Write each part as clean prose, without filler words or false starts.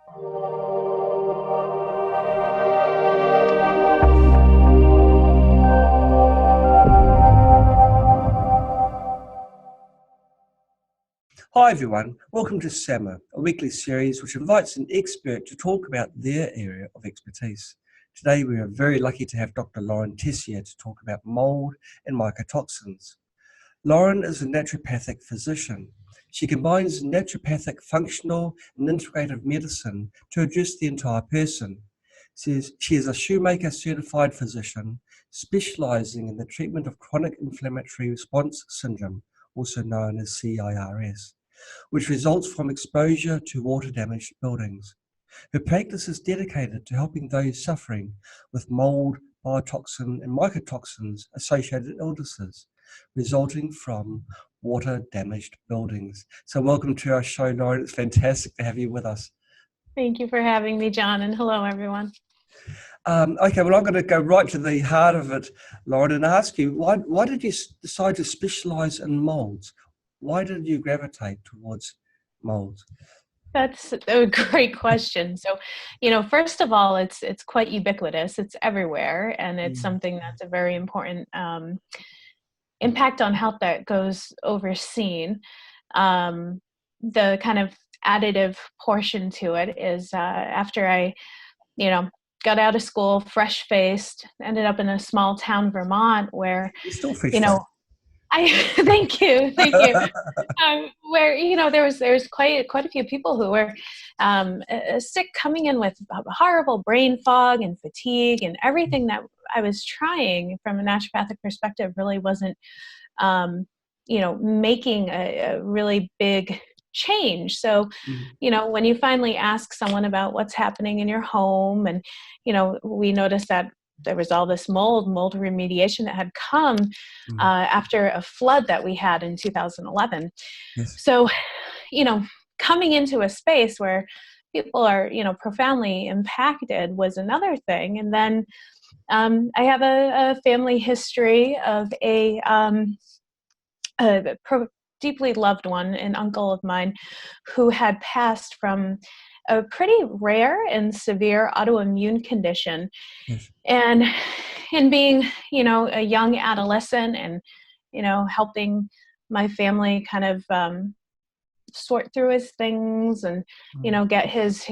Hi everyone, welcome to SAMA, a weekly series which invites an expert to talk about their area of expertise. Today we are very lucky to have Dr. Lauren Tessier to talk about mold and mycotoxins. Lauren is a naturopathic physician. She combines naturopathic, functional and integrative medicine to address the entire person. She is a shoemaker certified physician specializing in the treatment of chronic inflammatory response syndrome, also known as CIRS, which results from exposure to water-damaged buildings. Her practice is dedicated to helping those suffering with mold, biotoxin, and mycotoxins associated illnesses resulting from water-damaged buildings. So welcome to our show, Lauren. It's fantastic to have you with us. Thank you for having me, John, and hello, everyone. Okay, well, I'm going to go right to the heart of it, Lauren, and ask you, why did you decide to specialize in molds? Why did you gravitate towards molds? That's a great question. So, first of all, it's quite ubiquitous. It's everywhere, and it's something that's a very important impact on health that goes overseen. The kind of additive portion to it is after I, got out of school, fresh-faced, ended up in a small town, Vermont, where, You're still fresh. Thank you. Where there was quite a few people who were sick, coming in with horrible brain fog and fatigue, and everything that I was trying from a naturopathic perspective really wasn't, making a really big change. So, when you finally ask someone about what's happening in your home, and we noticed that there was all this mold remediation that had come after a flood that we had in 2011. Yes. So, coming into a space where people are, profoundly impacted was another thing. And then I have a family history of a deeply loved one, an uncle of mine, who had passed from a pretty rare and severe autoimmune condition. Yes. And in being, a young adolescent and, helping my family kind of sort through his things and, get his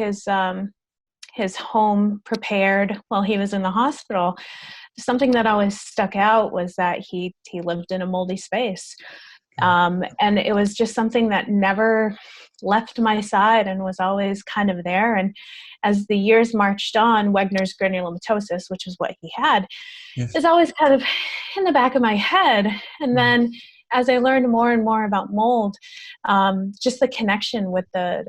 home prepared while he was in the hospital, something that always stuck out was that he lived in a moldy space. And it was just something that never left my side and was always kind of there. And as the years marched on, Wegener's granulomatosis, which is what he had, is always kind of in the back of my head. And then as I learned more and more about mold, just the connection with the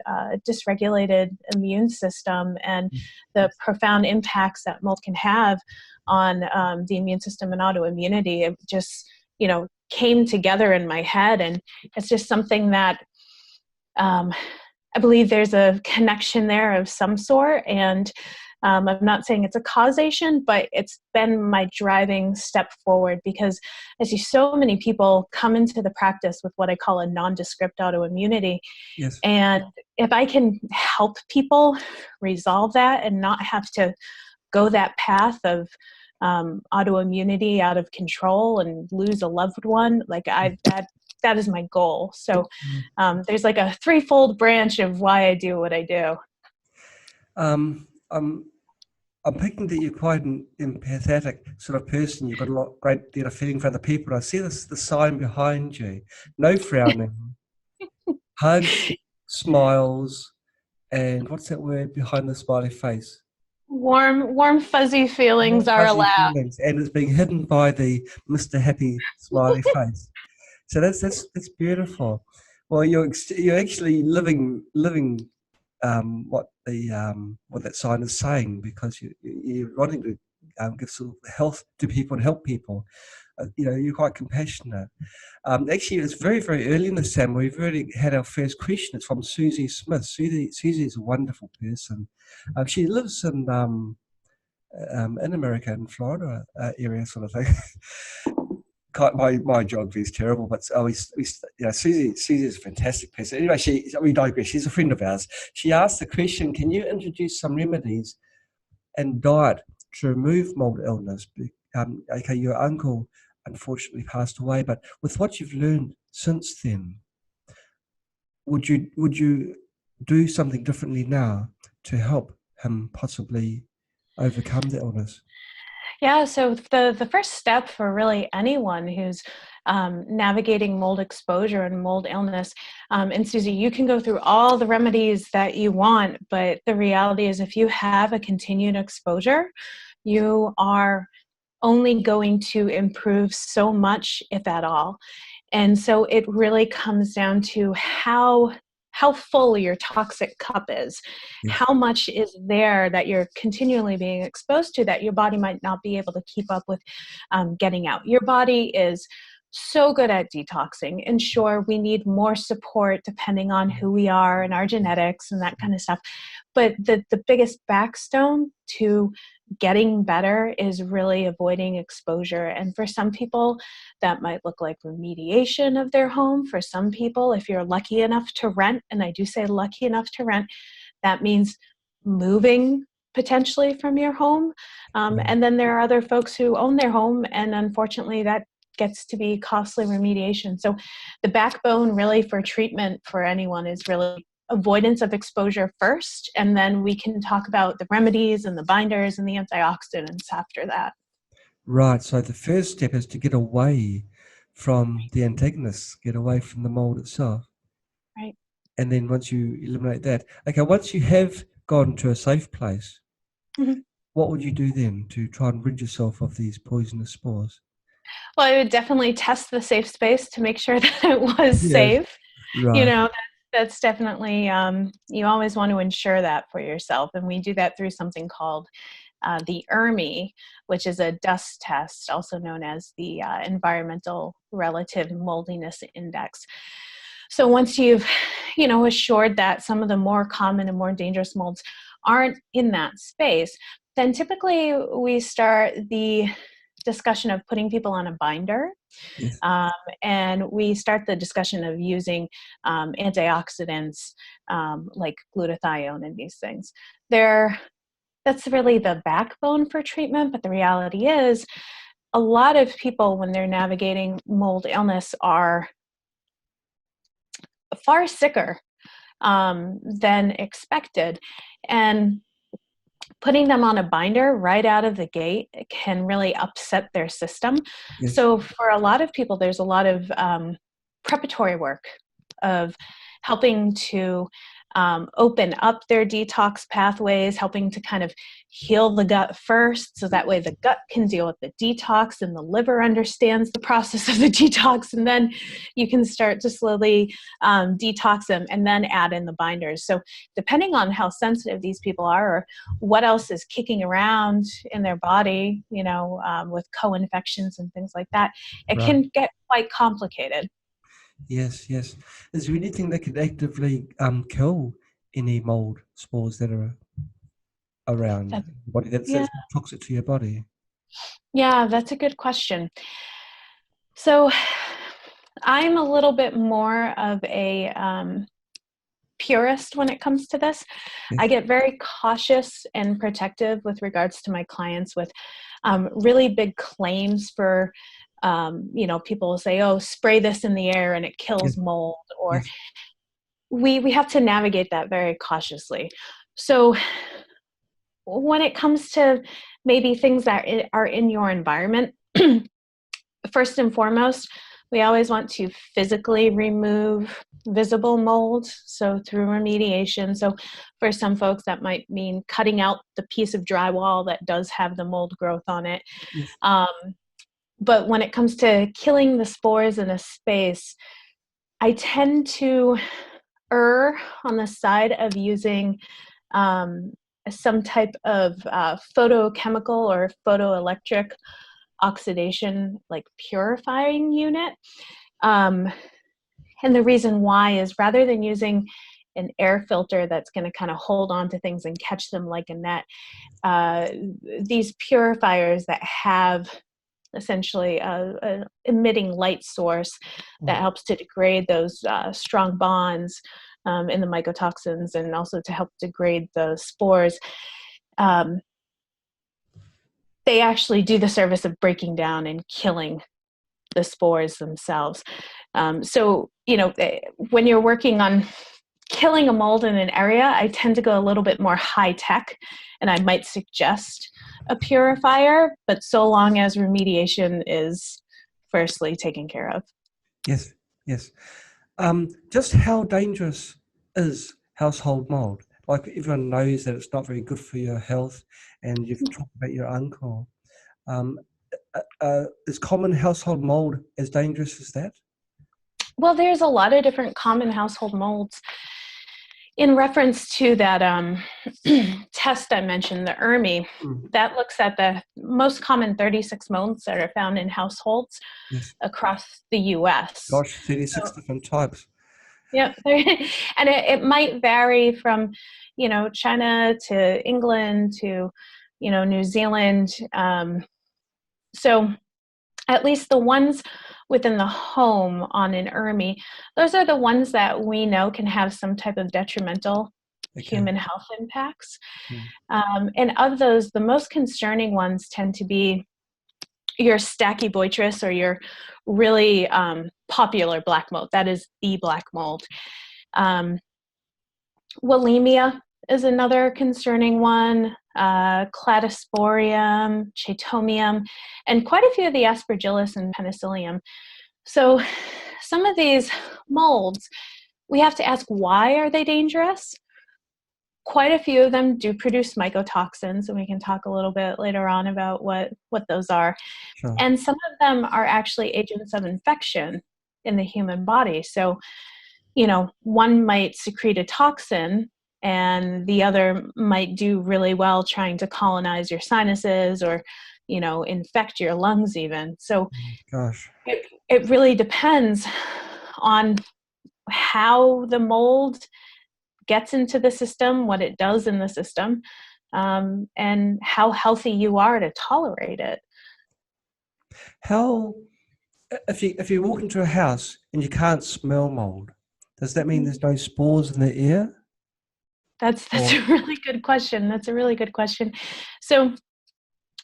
dysregulated immune system and the profound impacts that mold can have on the immune system and autoimmunity, it just, came together in my head. And it's just something that I believe there's a connection there of some sort. And I'm not saying it's a causation, but it's been my driving step forward, because I see so many people come into the practice with what I call a nondescript autoimmunity. Yes. And if I can help people resolve that and not have to go that path of autoimmunity out of control and lose a loved one, that is my goal. So there's like a threefold branch of why I do what I do. I'm picking that you're quite an empathetic sort of person. You've got a great deal of feeling for other people. I see the sign behind you: no frowning, hugs, smiles, and what's that word behind the smiley face? Warm, fuzzy feelings are allowed. And it's being hidden by the Mr. Happy smiley face. So that's beautiful. Well, you're actually living what that sign is saying, because you're wanting to give sort of health to people and help people. You're quite compassionate. Actually, it's very, very early in the SAM. We've already had our first question. It's from Susie Smith. Susie is a wonderful person. She lives in America, in Florida area sort of thing. my geography is terrible, but Susie is a fantastic person. Anyway, we digress. She's a friend of ours. She asked the question: can you introduce some remedies and diet to remove mold illness? Okay, your uncle unfortunately passed away, but with what you've learned since then, would you do something differently now to help him possibly overcome the illness? Yeah, so the first step for really anyone who's navigating mold exposure and mold illness, and Susie, you can go through all the remedies that you want, but the reality is if you have a continued exposure, you are only going to improve so much, if at all. And so it really comes down to how full your toxic cup is, Yes. how much is there that you're continually being exposed to that your body might not be able to keep up with getting out. Your body is so good at detoxing, and sure, we need more support depending on who we are and our genetics and that kind of stuff. But the biggest backstone to getting better is really avoiding exposure. And for some people, that might look like remediation of their home. For some people, if you're lucky enough to rent, and I do say lucky enough to rent, that means moving potentially from your home. And then there are other folks who own their home, and unfortunately that gets to be costly remediation. So the backbone really for treatment for anyone is really avoidance of exposure first, and then we can talk about the remedies and the binders and the antioxidants after that. Right. So the first step is to get away from the antagonists, get away from the mold itself. Right. And then once you eliminate that, okay, once you have gone to a safe place, Mm-hmm. what would you do then to try and rid yourself of these poisonous spores? Well, I would definitely test the safe space to make sure that it was Yes. safe. You Right. know, that's definitely, you always want to ensure that for yourself. And we do that through something called the ERMI, which is a dust test, also known as the Environmental Relative Moldiness Index. So once you've, assured that some of the more common and more dangerous molds aren't in that space, then typically we start the discussion of putting people on a binder. Yes. And we start the discussion of using antioxidants like glutathione and these things. That's really the backbone for treatment, but the reality is a lot of people, when they're navigating mold illness, are far sicker than expected. And putting them on a binder right out of the gate can really upset their system. Yes. So for a lot of people, there's a lot of preparatory work of helping to open up their detox pathways, helping to kind of heal the gut first, so that way the gut can deal with the detox and the liver understands the process of the detox, and then you can start to slowly detox them and then add in the binders. So depending on how sensitive these people are or what else is kicking around in their body, with co-infections and things like that, it Right. can get quite complicated. Yes. Yes. Is there anything that could actively kill any mold spores that are around That's, the body that's yeah, toxic to your body? yeah, that's a good question. So I'm a little bit more of a purist when it comes to this. I Yes. get very cautious and protective with regards to my clients with really big claims for, people will say, oh, spray this in the air and it kills Yes. mold, or Yes. we have to navigate that very cautiously. So when it comes to maybe things that are in your environment, first and foremost, we always want to physically remove visible mold, so through remediation. So for some folks, that might mean cutting out the piece of drywall that does have the mold growth on it. Yes. But when it comes to killing the spores in a space, I tend to err on the side of using some type of photochemical or photoelectric oxidation, like purifying unit. And the reason why is, rather than using an air filter that's going to kind of hold on to things and catch them like a net, these purifiers that have essentially a emitting light source that helps to degrade those strong bonds in the mycotoxins, and also to help degrade the spores. They actually do the service of breaking down and killing the spores themselves. So, when you're working on killing a mold in an area, I tend to go a little bit more high tech, and I might suggest a purifier, but so long as remediation is firstly taken care of. Yes, yes. Just how dangerous is household mold? Like, everyone knows that it's not very good for your health, and you've talked about your uncle. Is common household mold as dangerous as that? Well, there's a lot of different common household molds. In reference to that test I mentioned, the ERMI, that looks at the most common 36 molds that are found in households across the U.S. Gosh, 36 different types. Yep. And it might vary from, China to England to, New Zealand. So at least the ones within the home on an ERMI, those are the ones that we know can have some type of detrimental human health impacts. And of those, the most concerning ones tend to be your Stachybotrys, or your really popular black mold. That is the black mold. Wallemia is another concerning one, Cladosporium, Chaetomium, and quite a few of the Aspergillus and Penicillium. So some of these molds, we have to ask, why are they dangerous? Quite a few of them do produce mycotoxins, and we can talk a little bit later on about what those are. Sure. And some of them are actually agents of infection in the human body. So, one might secrete a toxin, and the other might do really well trying to colonize your sinuses, or, infect your lungs even. So it really depends on how the mold gets into the system, what it does in the system, and how healthy you are to tolerate it. If you walk into a house and you can't smell mold, does that mean there's no spores in the air? That's a really good question. That's a really good question. So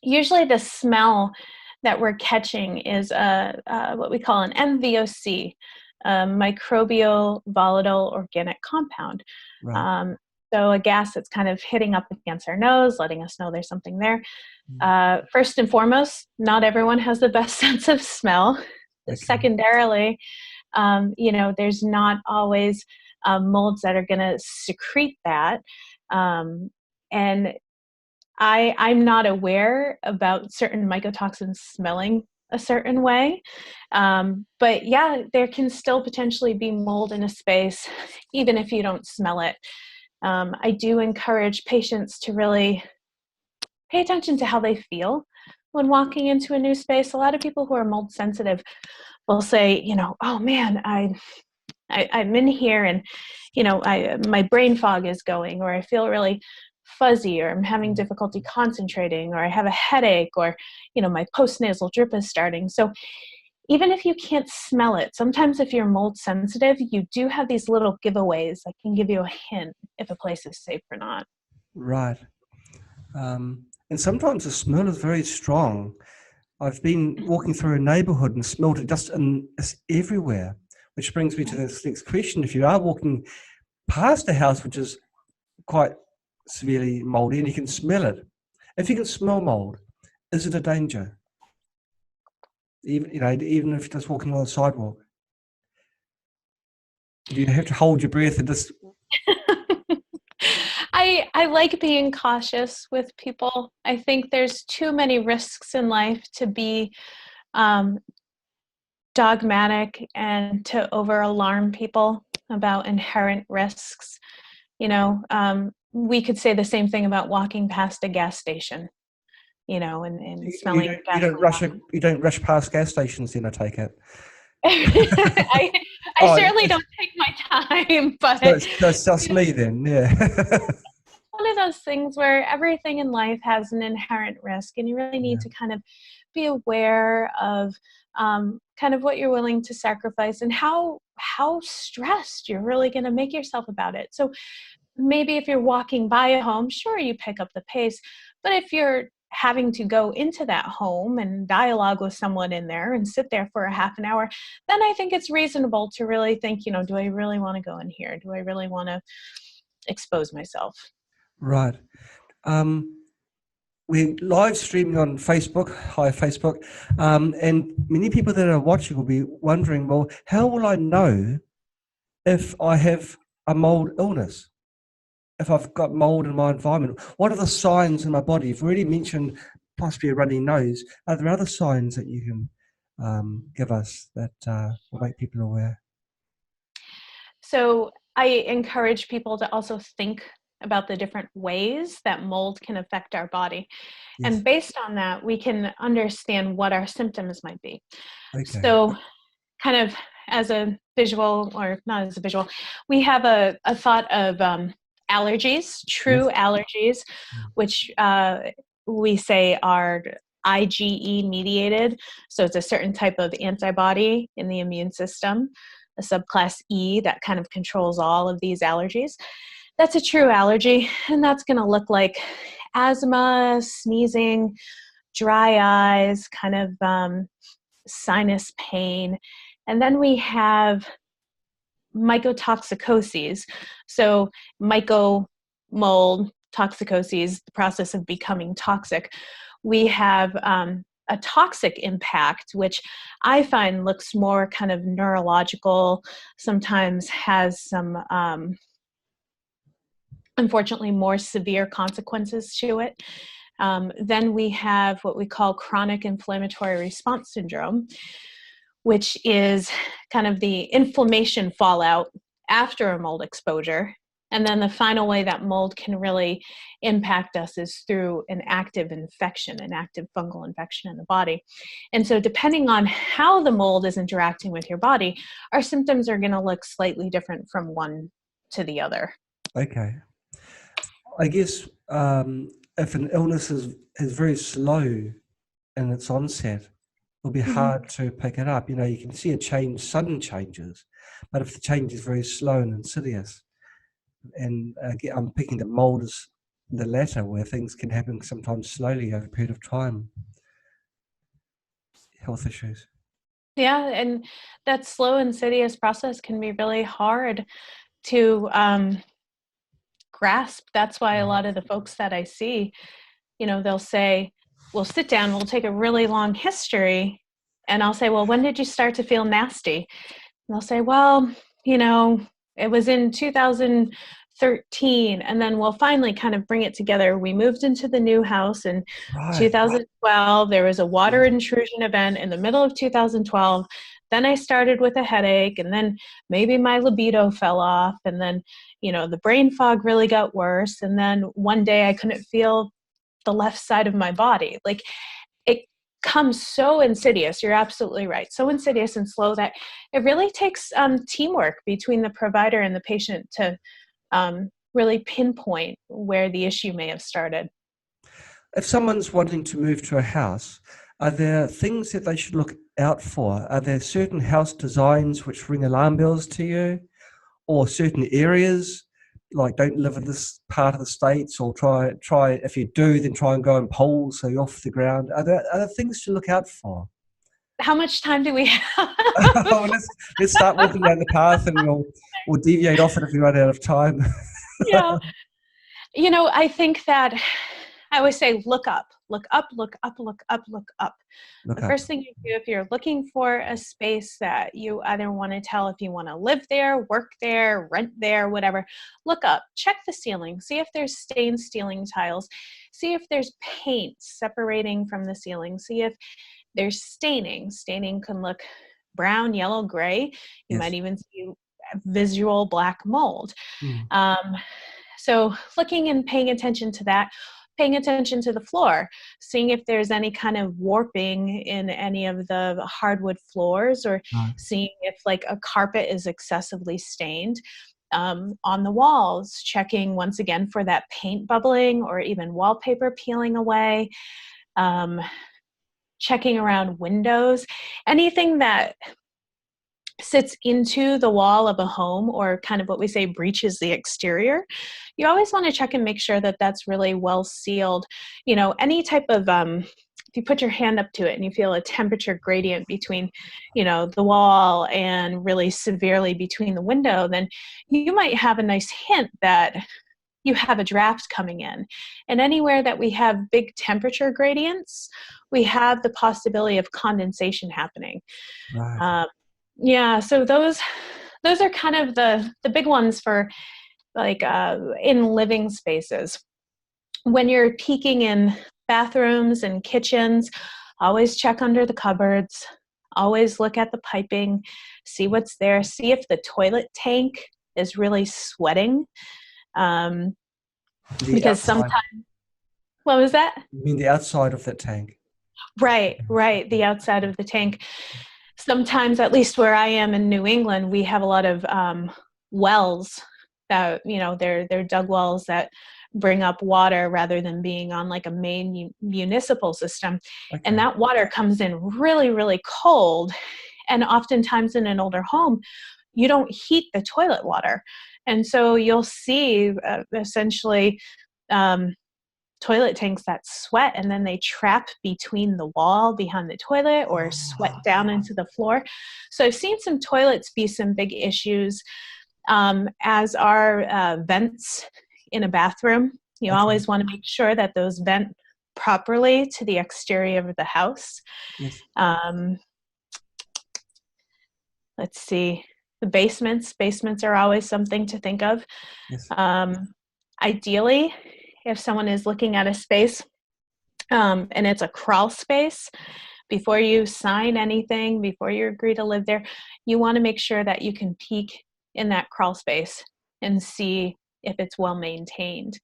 usually the smell that we're catching is what we call an MVOC, microbial volatile organic compound. Right. So a gas that's kind of hitting up against our nose, letting us know there's something there. First and foremost, not everyone has the best sense of smell. Secondarily, there's not always molds that are going to secrete that. And I'm not aware about certain mycotoxins smelling a certain way. But yeah, there can still potentially be mold in a space, even if you don't smell it. I do encourage patients to really pay attention to how they feel when walking into a new space. A lot of people who are mold sensitive will say, oh man, I'm in here and, my brain fog is going, or I feel really fuzzy, or I'm having difficulty concentrating, or I have a headache, or, my postnasal drip is starting. So even if you can't smell it, sometimes if you're mold sensitive, you do have these little giveaways that can give you a hint if a place is safe or not. Right. And sometimes the smell is very strong. I've been walking through a neighborhood and smelled it it's everywhere, which brings me to this next question. If you are walking past a house which is quite severely moldy and you can smell it, if you can smell mold, is it a danger? Even if you're just walking on the sidewalk, do you have to hold your breath and just? I like being cautious with people. I think there's too many risks in life to be dogmatic and to over alarm people about inherent risks. We could say the same thing about walking past a gas station, and smelling gasoline. You don't rush past gas stations, then, I take it. I certainly don't take my time, but that's just me then. Yeah. One of those things where everything in life has an inherent risk, and you really need to kind of be aware of kind of what you're willing to sacrifice and how stressed you're really going to make yourself about it. So maybe if you're walking by a home, sure, you pick up the pace. But if you're having to go into that home and dialogue with someone in there and sit there for a half an hour, then I think it's reasonable to really think, do I really want to go in here? Do I really want to expose myself? Right. We're live streaming on Facebook. Hi, Facebook. And many people that are watching will be wondering, well, how will I know if I have a mold illness? If I've got mold in my environment, what are the signs in my body? You've already mentioned possibly a runny nose. Are there other signs that you can give us that will make people aware? So I encourage people to also think about the different ways that mold can affect our body. Yes. And based on that, we can understand what our symptoms might be. Okay. So kind of as a visual, or not as a visual, we have a thought of allergies, true Yes. allergies, which we say are IgE mediated. So it's a certain type of antibody in the immune system, a subclass E that kind of controls all of these allergies. That's a true allergy, and that's going to look like asthma, sneezing, dry eyes, kind of sinus pain. And then we have mycotoxicoses. So myco, mold, toxicoses, the process of becoming toxic. We have a toxic impact, which I find looks more kind of neurological, sometimes has some, unfortunately, more severe consequences to it. Then we have what we call chronic inflammatory response syndrome, which is kind of the inflammation fallout after a mold exposure. And then the final way that mold can really impact us is through an active infection, an active fungal infection in the body. And so depending on how the mold is interacting with your body, our symptoms are going to look slightly different from one to the other. Okay. I guess if an illness is very slow in its onset, it'll be hard to pick it up. You can see a change, sudden changes, but if the change is very slow and insidious, and I'm picking that mold as the latter, where things can happen sometimes slowly over a period of time. Health issues. Yeah, and that slow, insidious process can be really hard to grasp. That's why a lot of the folks that I see, they'll say, we'll sit down, we'll take a really long history, and I'll say, well, when did you start to feel nasty? And they'll say, well, it was in 2013, and then we'll finally kind of bring it together. We moved into the new house in 2012. There was a water intrusion event in the middle of 2012. Then I started with a headache, and then maybe my libido fell off, and then, the brain fog really got worse. And then one day I couldn't feel the left side of my body. Like, it comes so insidious. You're absolutely right. So insidious and slow that it really takes teamwork between the provider and the patient to really pinpoint where the issue may have started. If someone's wanting to move to a house, are there things that they should look out for? Are there certain house designs which ring alarm bells to you, or certain areas, like don't live in this part of the States, or try if you do, then try and go in poles so you're off the ground? Are there things to look out for? How much time do we have? Well, let's start walking down the path, and we'll deviate off it if we run out of time. Yeah. I think that I always say, look up, look up, look up, look up, look up. Look The up. first thing you do if you're looking for a space that you either want to tell if you want to live there, work there, rent there, whatever, look up, check the ceiling, see if there's stained ceiling tiles, see if there's paint separating from the ceiling, see if there's staining. Staining can look brown, yellow, gray. You might even see visual black mold. So looking and paying attention to that, paying attention to the floor, seeing if there's any kind of warping in any of the hardwood floors, or seeing if like a carpet is excessively stained. On the walls, checking once again for that paint bubbling or even wallpaper peeling away. checking around windows, anything that sits into the wall of a home, or kind of what we say breaches the exterior. You always want to check and make sure that that's really well sealed. You know, any type of if you put your hand up to it and you feel a temperature gradient between, you know, the wall and really severely between the window, then you might have a nice hint that you have a draft coming in. And anywhere that we have big temperature gradients, we have the possibility of condensation happening. Right. Yeah, so those are kind of the big ones for like in living spaces. When you're peeking in bathrooms and kitchens, always check under the cupboards, always look at the piping, see what's there, see if the toilet tank is really sweating. Because sometimes, what was that? You mean the outside of that tank? Right, the outside of the tank. Sometimes, at least where I am in New England, we have a lot of wells that, you know, they're dug wells that bring up water rather than being on like a main municipal system. Okay. And that water comes in really, really cold. And oftentimes in an older home, you don't heat the toilet water. And so you'll see essentially toilet tanks that sweat, and then they trap between the wall behind the toilet or sweat down into the floor. So I've seen some toilets be some big issues, as are vents in a bathroom. You always want to make sure that those vent properly to the exterior of the house. Yes. Let's see. The basements are always something to think of. Yes. Ideally, if someone is looking at a space and it's a crawl space, before you sign anything, before you agree to live there, you want to make sure that you can peek in that crawl space and see if it's well maintained.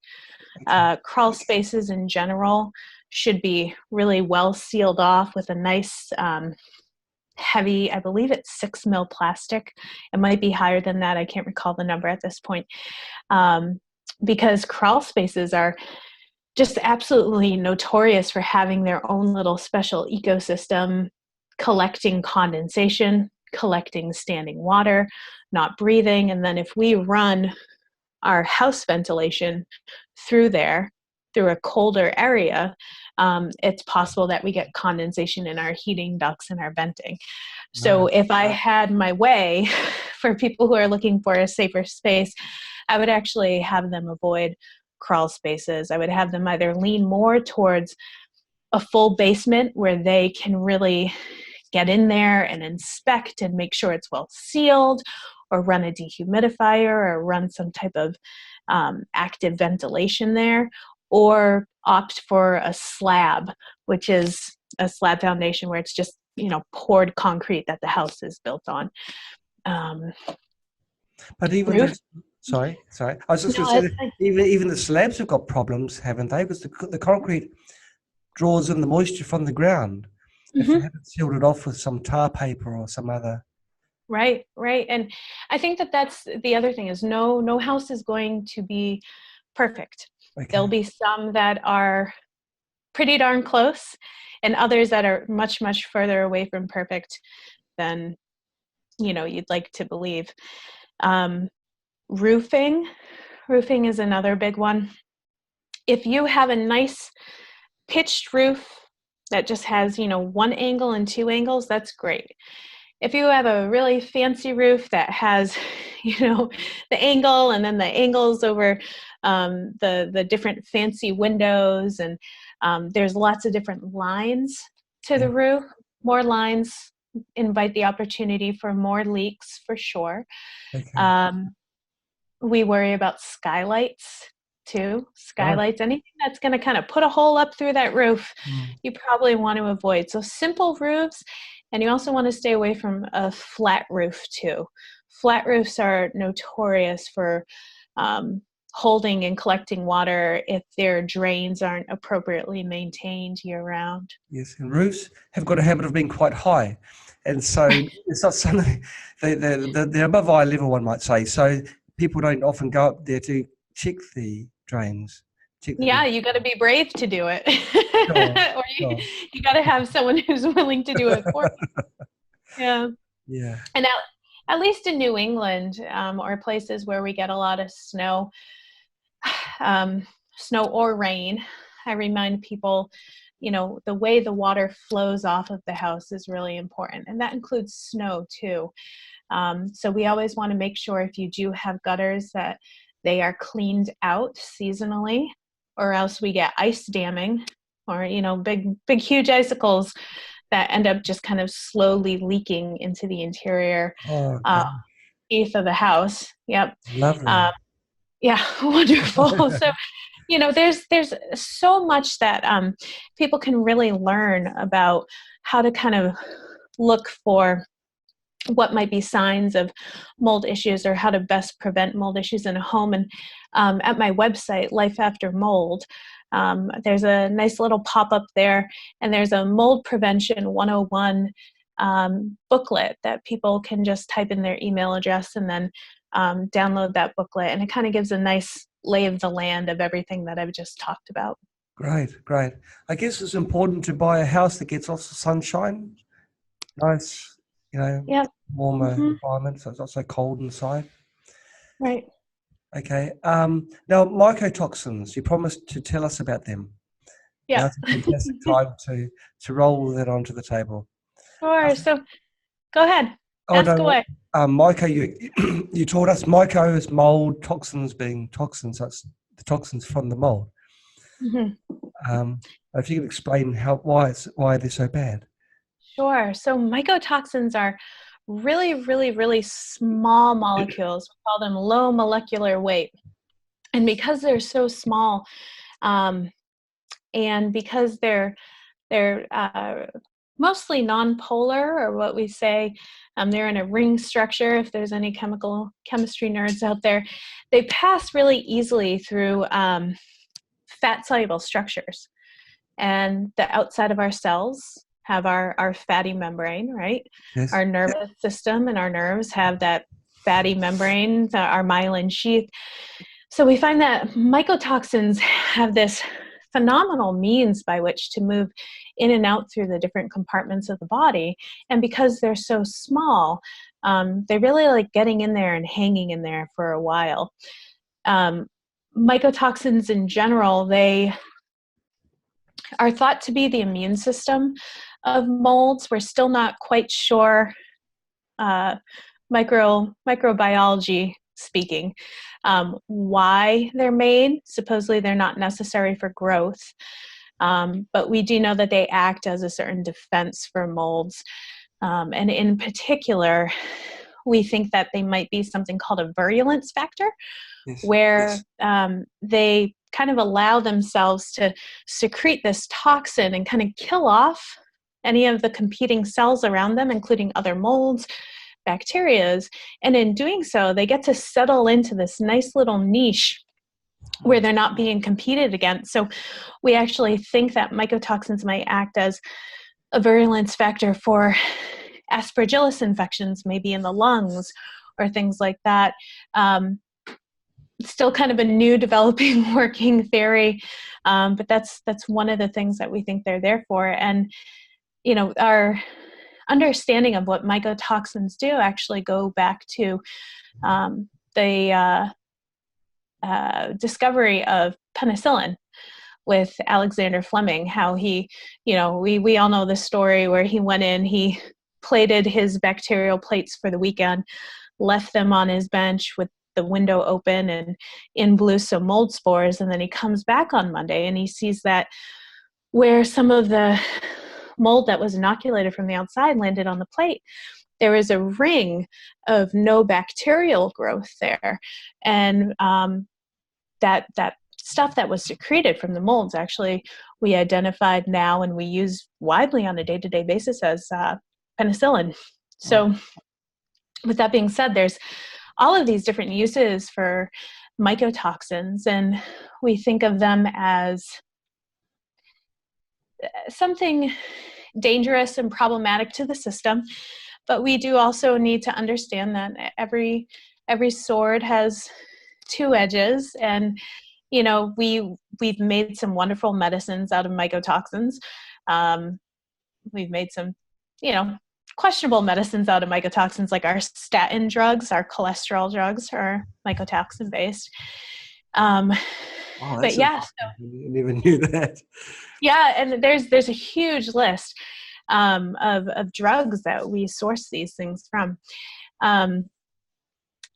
Crawl spaces in general should be really well sealed off with a nice heavy, I believe it's 6 mil plastic. It might be higher than that. I can't recall the number at this point. Because crawl spaces are just absolutely notorious for having their own little special ecosystem, collecting condensation, collecting standing water, not breathing. And then if we run our house ventilation through there, through a colder area, it's possible that we get condensation in our heating ducts and our venting. So if I had my way for people who are looking for a safer space, I would actually have them avoid crawl spaces. I would have them either lean more towards a full basement where they can really get in there and inspect and make sure it's well sealed, or run a dehumidifier, or run some type of active ventilation there, or opt for a slab, which is a slab foundation where it's just, you know, poured concrete that the house is built on. But even sorry, I was just going to say that even the slabs have got problems, haven't they? Because the concrete draws in the moisture from the ground. If they haven't sealed it off with some tar paper or some other. Right. And I think that that's the other thing is no house is going to be perfect. Okay. There'll be some that are pretty darn close, and others that are much, much further away from perfect than, you know, you'd like to believe. Roofing is another big one. If you have a nice pitched roof that just has, you know, one angle and two angles, that's great. If you have a really fancy roof that has, you know, the angle and then the angles over the different fancy windows, and there's lots of different lines to the roof, more lines invite the opportunity for more leaks for sure. Okay. We worry about skylights too. Skylights, anything that's going to kind of put a hole up through that roof, you probably want to avoid. So simple roofs, and you also want to stay away from a flat roof too. Flat roofs are notorious for holding and collecting water if their drains aren't appropriately maintained year round. Yes, and roofs have got a habit of being quite high. And so it's not something, they're above eye level, one might say. So people don't often go up there to check the drains. check that Yeah, in. you got to be brave to do it. Sure, Or sure. you got to have someone who's willing to do it for you. Yeah. Yeah. And at least in New England, or places where we get a lot of snow, um, snow or rain, I remind people, the way the water flows off of the house is really important. And that includes snow too. So we always want to make sure if you do have gutters that they are cleaned out seasonally, or else we get ice damming, or, big, huge icicles that end up just kind of slowly leaking into the interior Oh, God. eighth of the house. Yep. Lovely. Yeah, wonderful. So, there's so much that people can really learn about how to kind of look for what might be signs of mold issues, or how to best prevent mold issues in a home. And at my website, Life After Mold, there's a nice little pop-up there, and there's a Mold Prevention 101 booklet that people can just type in their email address and then download that booklet. And it kind of gives a nice lay of the land of everything that I've just talked about. Great, great. I guess it's important to buy a house that gets lots of sunshine. Nice, Yeah. warmer Mm-hmm. environment, so it's not so cold inside. Right. Okay. Now, mycotoxins, you promised to tell us about them. Yeah. Now's a fantastic time to roll that onto the table. Sure. So go ahead. Oh, Ask no, away. myco, you taught us myco is mold, toxins being toxins. That's the toxins from the mold. Mm-hmm. If you could explain why they're so bad. Sure. So mycotoxins are really, really, really small molecules. We call them low molecular weight. And because they're so small, and because they're mostly nonpolar, or what we say, they're in a ring structure. If there's any chemistry nerds out there, they pass really easily through fat soluble structures. And the outside of our cells have our fatty membrane, right? Yes. Our nervous system and our nerves have that fatty membrane, our myelin sheath. So we find that mycotoxins have this phenomenal means by which to move in and out through the different compartments of the body. And because they're so small, they really like getting in there and hanging in there for a while. Mycotoxins in general, they are thought to be the immune system of molds. We're still not quite sure, microbiology speaking, why they're made. Supposedly they're not necessary for growth, but we do know that they act as a certain defense for molds. And in particular, we think that they might be something called a virulence factor, Yes. where they kind of allow themselves to secrete this toxin and kind of kill off any of the competing cells around them, including other molds, bacterias. And in doing so, they get to settle into this nice little niche where they're not being competed against. So we actually think that mycotoxins might act as a virulence factor for aspergillus infections, maybe in the lungs or things like that. Still kind of a new developing working theory, but that's one of the things that we think they're there for. And our understanding of what mycotoxins do actually go back to the discovery of penicillin with Alexander Fleming. How he, we all know the story where he went in, he plated his bacterial plates for the weekend, left them on his bench with the window open, and in blew some mold spores. And then he comes back on Monday and he sees that where some of the mold that was inoculated from the outside landed on the plate, there is a ring of no bacterial growth there. And that stuff that was secreted from the molds, actually, we identified now and we use widely on a day-to-day basis as penicillin. So with that being said, there's all of these different uses for mycotoxins, and we think of them as something dangerous and problematic to the system. But we do also need to understand that every sword has two edges, and we've made some wonderful medicines out of mycotoxins. We've made some, questionable medicines out of mycotoxins, like our statin drugs, our cholesterol drugs are mycotoxin based. Oh, But that's yeah, interesting. I never knew that. yeah, and there's a huge list of drugs that we source these things from.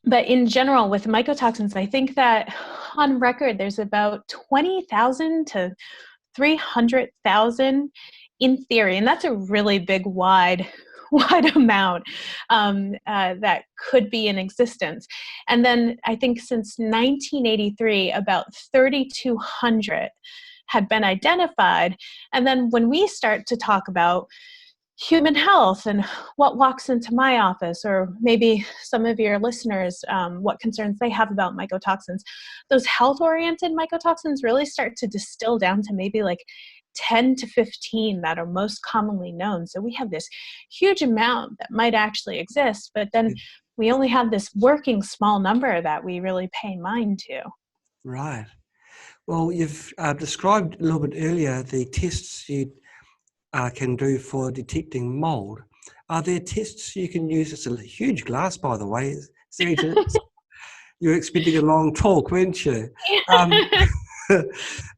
But in general, with mycotoxins, I think that on record, there's about 20,000 to 300,000 in theory, and that's a really big, wide amount that could be in existence. And then I think since 1983, about 3,200 had been identified. And then when we start to talk about human health and what walks into my office, or maybe some of your listeners, what concerns they have about mycotoxins, those health-oriented mycotoxins really start to distill down to maybe like 10 to 15 that are most commonly known. So we have this huge amount that might actually exist, but then we only have this working small number that we really pay mind to. Right. Well, you've described a little bit earlier the tests you can do for detecting mold. Are there tests you can use? It's a huge glass, by the way. You're expecting a long talk, weren't you?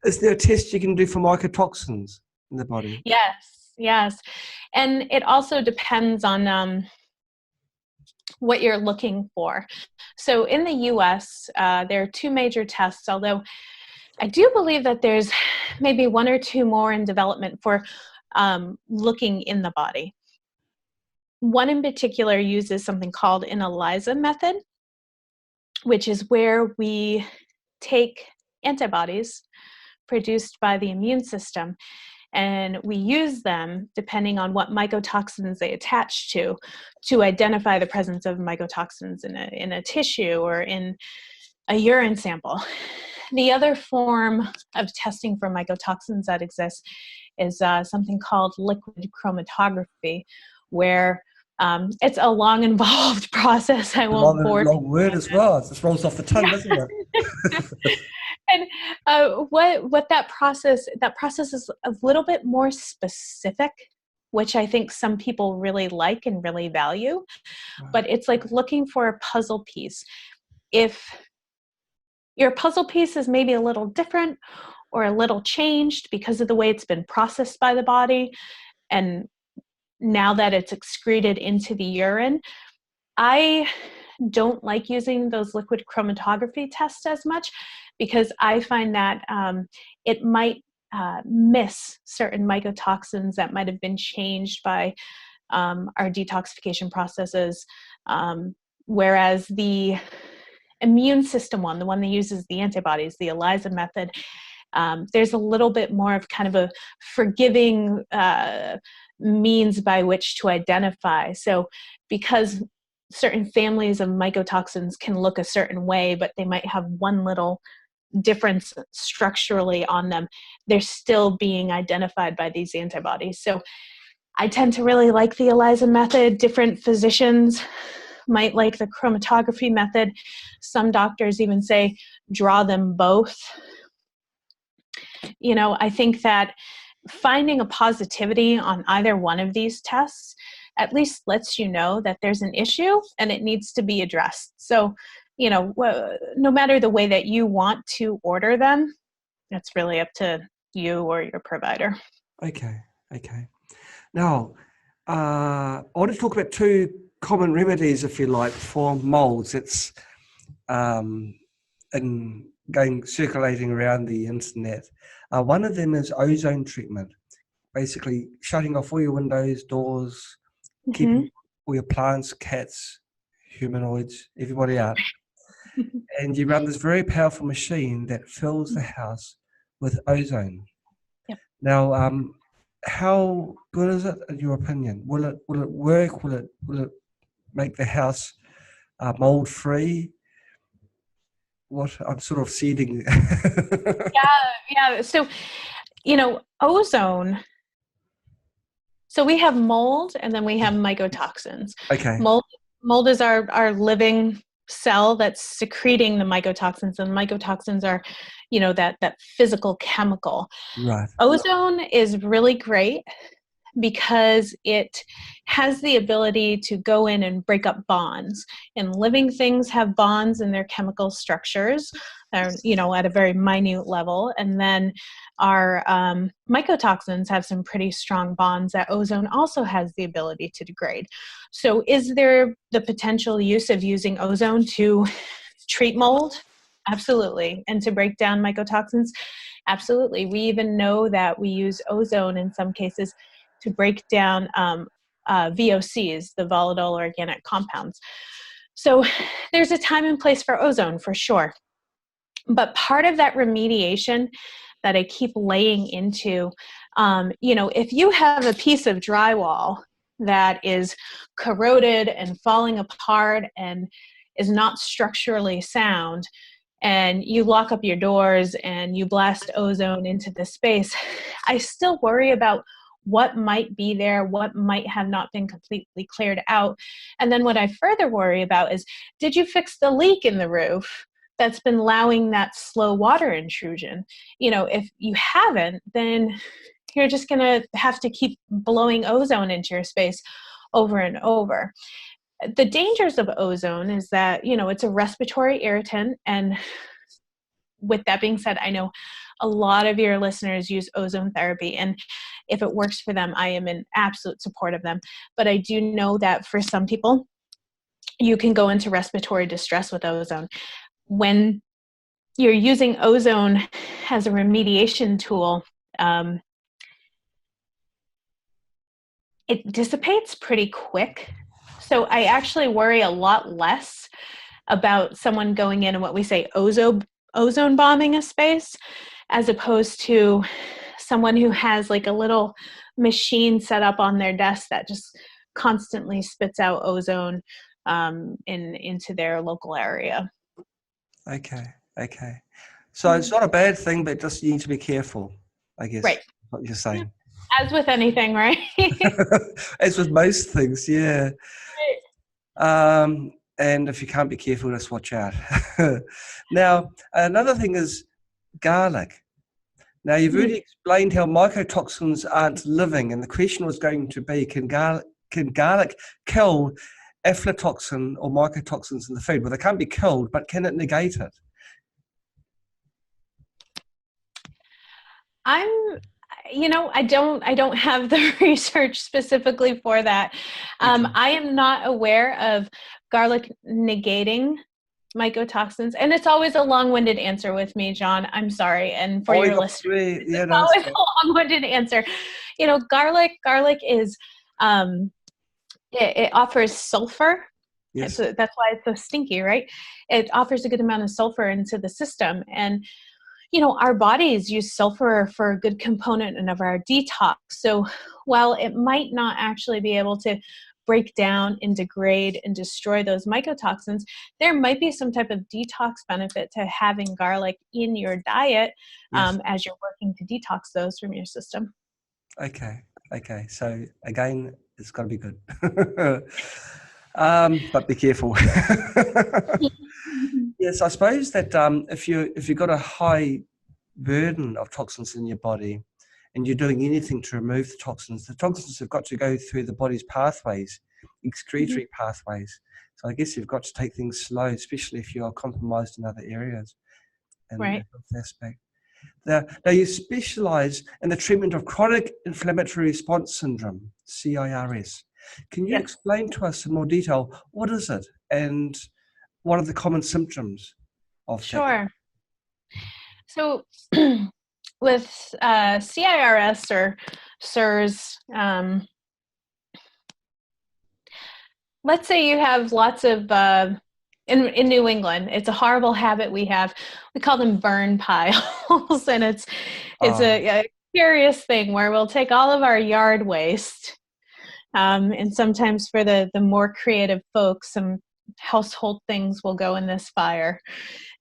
Is there a test you can do for mycotoxins in the body? Yes. And it also depends on what you're looking for. So in the US, there are two major tests, although I do believe that there's maybe one or two more in development for looking in the body. One in particular uses something called an Eliza method, which is where we take antibodies produced by the immune system, and we use them, depending on what mycotoxins they attach to identify the presence of mycotoxins in a tissue or in a urine sample. The other form of testing for mycotoxins that exists is something called liquid chromatography, where it's a long, involved process. I won't bore you. Long word as well. It just rolls off the tongue, doesn't it? And what that process is a little bit more specific, which I think some people really like and really value. Right. But it's like looking for a puzzle piece. If your puzzle piece is maybe a little different or a little changed because of the way it's been processed by the body, and now that it's excreted into the urine, I don't like using those liquid chromatography tests as much, because I find that it might miss certain mycotoxins that might have been changed by our detoxification processes, whereas the immune system one, the one that uses the antibodies, the Eliza method, there's a little bit more of kind of a forgiving means by which to identify. So because certain families of mycotoxins can look a certain way, but they might have one little difference structurally on them, they're still being identified by these antibodies. So I tend to really like the Eliza method. Different physicians might like the chromatography method. Some doctors even say draw them both. I think that finding a positivity on either one of these tests at least lets you know that there's an issue and it needs to be addressed. So, no matter the way that you want to order them, it's really up to you or your provider. Okay. Now, I want to talk about two common remedies, if you like, for molds. It's circulating around the internet. One of them is ozone treatment, basically shutting off all your windows, doors, keeping all your plants, cats, humanoids, everybody out. And you run this very powerful machine that fills the house with ozone. Yep. Now, how good is it in your opinion? Will it work? Will it make the house mold free? What I'm sort of seeding. Yeah. So, ozone. So we have mold, and then we have mycotoxins. Okay. Mold is our living cell that's secreting the mycotoxins, and mycotoxins are, that physical chemical. Right. Ozone is really great because it has the ability to go in and break up bonds. And living things have bonds in their chemical structures, at a very minute level. And then our mycotoxins have some pretty strong bonds that ozone also has the ability to degrade. So is there the potential use of using ozone to treat mold? Absolutely. And to break down mycotoxins? Absolutely. We even know that we use ozone in some cases to break down VOCs, the volatile organic compounds. So there's a time and place for ozone for sure. But part of that remediation that I keep laying into, if you have a piece of drywall that is corroded and falling apart and is not structurally sound, and you lock up your doors and you blast ozone into the space, I still worry about what might be there, what might have not been completely cleared out. And then what I further worry about is, did you fix the leak in the roof that's been allowing that slow water intrusion? If you haven't, then you're just going to have to keep blowing ozone into your space over and over. The dangers of ozone is that, it's a respiratory irritant. And with that being said, I know a lot of your listeners use ozone therapy, and if it works for them, I am in absolute support of them. But I do know that for some people, you can go into respiratory distress with ozone. When you're using ozone as a remediation tool, it dissipates pretty quick. So I actually worry a lot less about someone going in and what we say ozone bombing a space, as opposed to someone who has like a little machine set up on their desk that just constantly spits out ozone into their local area. Okay. So it's not a bad thing, but just you need to be careful, I guess. Right. What you're saying. As with anything, right? As with most things, yeah. And if you can't be careful, just watch out. Now, another thing is garlic. Now, you've already explained how mycotoxins aren't living, and the question was going to be, can garlic kill aflatoxin or mycotoxins in the food? Well, they can't be killed, but can it negate it? I don't have the research specifically for that. I am not aware of garlic negating mycotoxins, and it's always a long-winded answer with me, John. I'm sorry, and for your listeners, it's always a long-winded answer. Garlic is it offers sulfur. Yes. So that's why it's so stinky, right? It offers a good amount of sulfur into the system, and our bodies use sulfur for a good component of our detox. So while it might not actually be able to break down and degrade and destroy those mycotoxins, there might be some type of detox benefit to having garlic in your diet as you're working to detox those from your system. Okay. So again, it's got to be good. But be careful. Yes, I suppose that if you've got a high burden of toxins in your body and you're doing anything to remove the toxins have got to go through the body's pathways, excretory pathways. So I guess you've got to take things slow, especially if you are compromised in other areas and right. that aspect. Now you specialize in the treatment of chronic inflammatory response syndrome, CIRS. Can you explain to us in more detail, what is it and what are the common symptoms of that? Sure. So with CIRS or CIRS, let's say you have lots of, in New England, it's a horrible habit we have. We call them burn piles. And it's a curious thing where we'll take all of our yard waste. And sometimes for the more creative folks, some household things will go in this fire.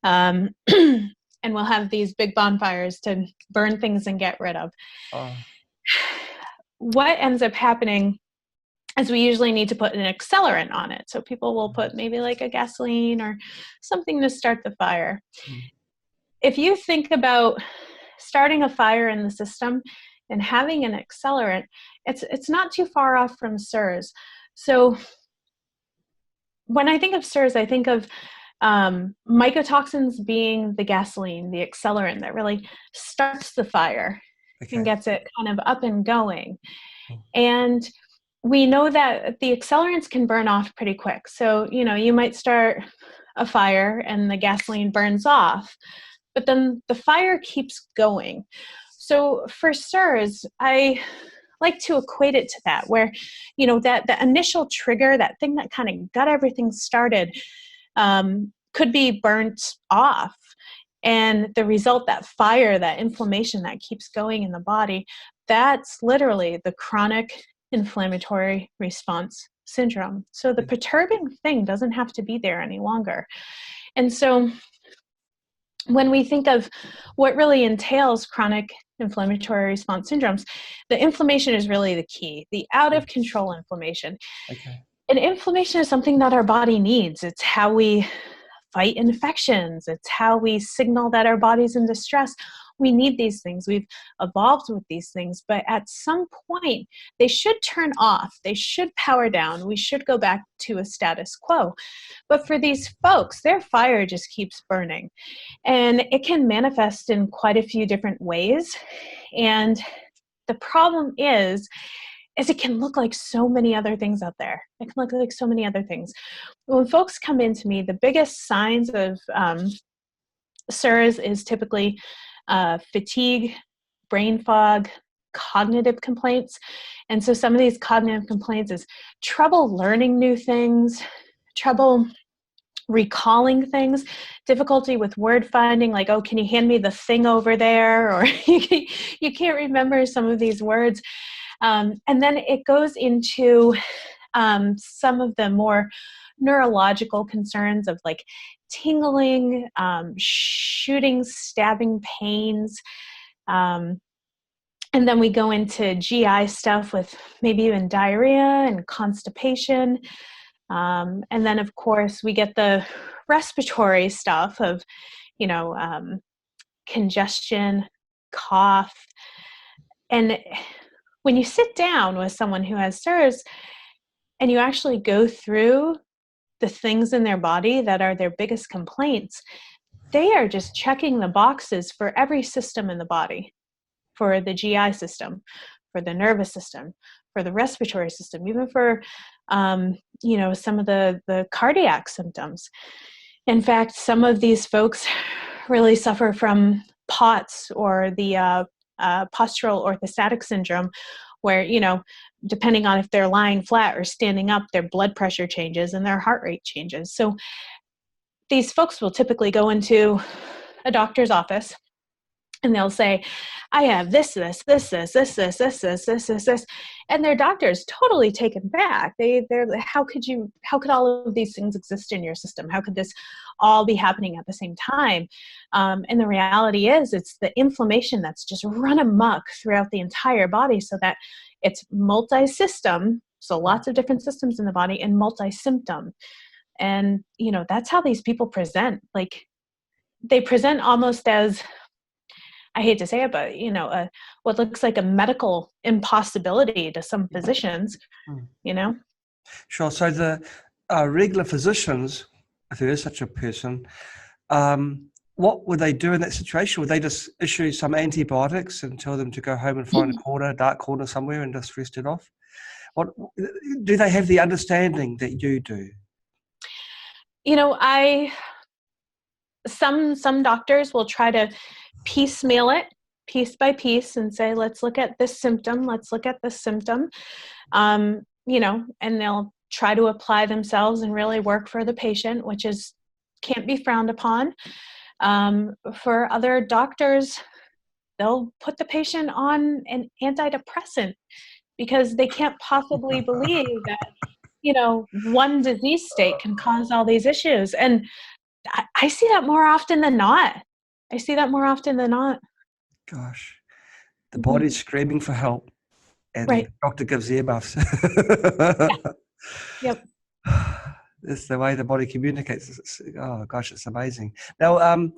And we'll have these big bonfires to burn things and get rid of. What ends up happening as we usually need to put an accelerant on it. So people will put maybe like a gasoline or something to start the fire. If you think about starting a fire in the system and having an accelerant, it's not too far off from CIRS. So when I think of CIRS, I think of mycotoxins being the gasoline, the accelerant that really starts the fire and gets it kind of up and going. And we know that the accelerants can burn off pretty quick. So, you might start a fire and the gasoline burns off, but then the fire keeps going. So for CIRS, I like to equate it to that, where, that the initial trigger, that thing that kind of got everything started, could be burnt off. And the result, that fire, that inflammation that keeps going in the body, that's literally the chronic inflammatory response syndrome. So the perturbing thing doesn't have to be there any longer. And so when we think of what really entails chronic inflammatory response syndromes, the inflammation is really the key, the out of control inflammation. And inflammation is something that our body needs. It's how we fight infections. It's how we signal that our body's in distress. We need these things. We've evolved with these things, but at some point they should turn off. They should power down. We should go back to a status quo. But for these folks, their fire just keeps burning, and it can manifest in quite a few different ways. And the problem is it can look like so many other things out there. It can look like so many other things. When folks come into me, the biggest signs of CIRS is typically fatigue, brain fog, cognitive complaints. And so some of these cognitive complaints is trouble learning new things, trouble recalling things, difficulty with word finding, like, oh, can you hand me the thing over there? Or you can't remember some of these words. And then it goes into some of the more neurological concerns of like tingling, shooting, stabbing pains. And then we go into GI stuff with maybe even diarrhea and constipation. And then, of course, we get the respiratory stuff of, congestion, cough. And when you sit down with someone who has CIRS and you actually go through the things in their body that are their biggest complaints, they are just checking the boxes for every system in the body, for the GI system, for the nervous system, for the respiratory system, even for, some of the cardiac symptoms. In fact, some of these folks really suffer from POTS, or the postural orthostatic syndrome, where, depending on if they're lying flat or standing up, their blood pressure changes and their heart rate changes. So these folks will typically go into a doctor's office and they'll say, I have this, and their doctor is totally taken back. They're how could all of these things exist in your system? How could this all be happening at the same time? And the reality is, it's the inflammation that's just run amok throughout the entire body, so that it's multi-system, so lots of different systems in the body, and multi-symptom. And, that's how these people present. Like, they present almost as, I hate to say it, but, what looks like a medical impossibility to some physicians, Sure. So the regular physicians, if there is such a person, what would they do in that situation? Would they just issue some antibiotics and tell them to go home and find a dark corner somewhere and just rest it off? What do they have the understanding that you do? Some doctors will try to piecemeal it piece by piece and say, let's look at this symptom, let's look at this symptom, and they'll try to apply themselves and really work for the patient, which can't be frowned upon. For other doctors, they'll put the patient on an antidepressant because they can't possibly believe that, one disease state can cause all these issues. And I see that more often than not. Gosh, the body's screaming for help, and Right. the doctor gives earmuffs. Yeah. Yep. It's the way the body communicates. Oh gosh, it's amazing. Now,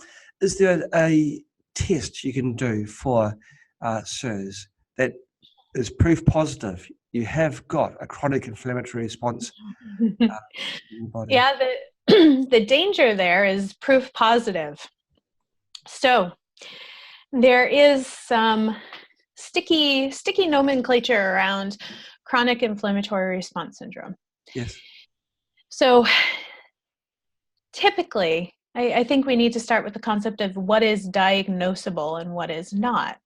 is there a test you can do for CIRS that is proof positive you have got a chronic inflammatory response in your body? Yeah, the danger there is proof positive. So there is some sticky nomenclature around chronic inflammatory response syndrome. Yes. So typically, I think we need to start with the concept of what is diagnosable and what is not.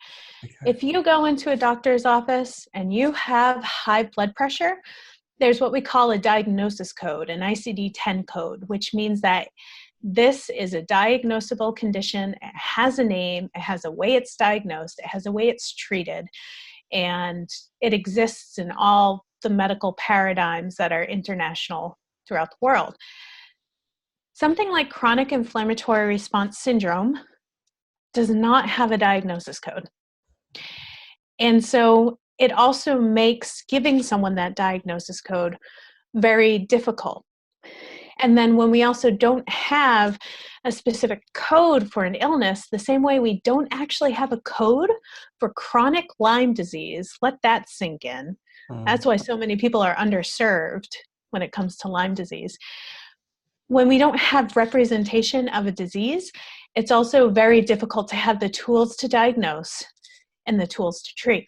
Okay. If you go into a doctor's office and you have high blood pressure, there's what we call a diagnosis code, an ICD-10 code, which means that this is a diagnosable condition. It has a name, it has a way it's diagnosed, it has a way it's treated, and it exists in all the medical paradigms that are international throughout the world. Something like chronic inflammatory response syndrome does not have a diagnosis code. And so it also makes giving someone that diagnosis code very difficult. And then when we also don't have a specific code for an illness, the same way we don't actually have a code for chronic Lyme disease, let that sink in. That's why so many people are underserved when it comes to Lyme disease. When we don't have representation of a disease, it's also very difficult to have the tools to diagnose and the tools to treat.